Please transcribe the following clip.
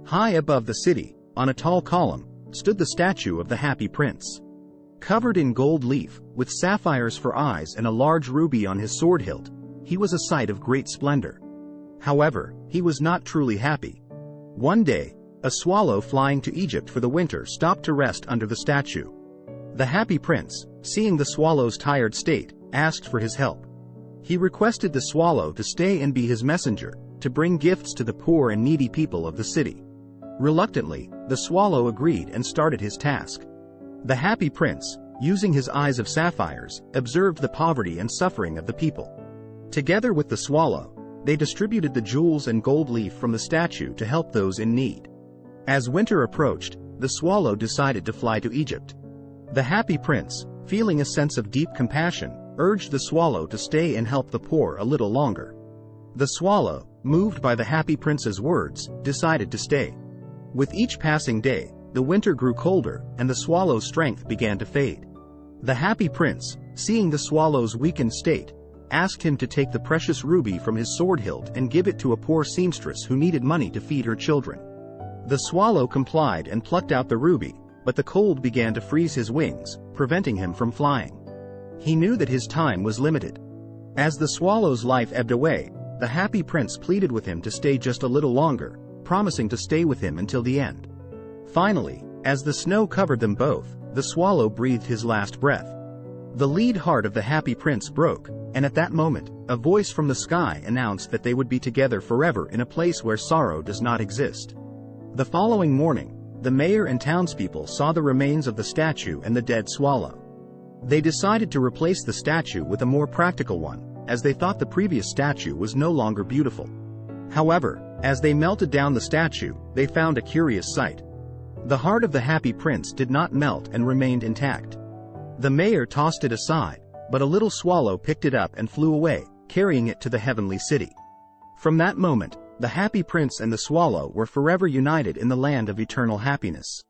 High above the city, on a tall column, stood the statue of the Happy Prince. Covered in gold leaf, with sapphires for eyes and a large ruby on his sword hilt, he was a sight of great splendor. However, he was not truly happy. One day, a swallow flying to Egypt for the winter stopped to rest under the statue. The Happy Prince, seeing the swallow's tired state, asked for his help. He requested the swallow to stay and be his messenger, to bring gifts to the poor and needy people of the city. Reluctantly, the swallow agreed and started his task. The Happy Prince, using his eyes of sapphires, observed the poverty and suffering of the people. Together with the swallow, they distributed the jewels and gold leaf from the statue to help those in need. As winter approached, the swallow decided to fly to Egypt. The Happy Prince, feeling a sense of deep compassion, urged the swallow to stay and help the poor a little longer. The swallow, moved by the Happy Prince's words, decided to stay. With each passing day, the winter grew colder, and the swallow's strength began to fade. The Happy Prince, seeing the swallow's weakened state, asked him to take the precious ruby from his sword hilt and give it to a poor seamstress who needed money to feed her children. The swallow complied and plucked out the ruby, but the cold began to freeze his wings, preventing him from flying. He knew that his time was limited. As the swallow's life ebbed away, the Happy Prince pleaded with him to stay just a little longer, promising to stay with him until the end. Finally, as the snow covered them both, the swallow breathed his last breath. The lead heart of the Happy Prince broke, and at that moment, a voice from the sky announced that they would be together forever in a place where sorrow does not exist. The following morning, the mayor and townspeople saw the remains of the statue and the dead swallow. They decided to replace the statue with a more practical one, as they thought the previous statue was no longer beautiful. However, as they melted down the statue, they found a curious sight. The heart of the Happy Prince did not melt and remained intact. The mayor tossed it aside, but a little swallow picked it up and flew away, carrying it to the heavenly city. From that moment, the Happy Prince and the swallow were forever united in the land of eternal happiness.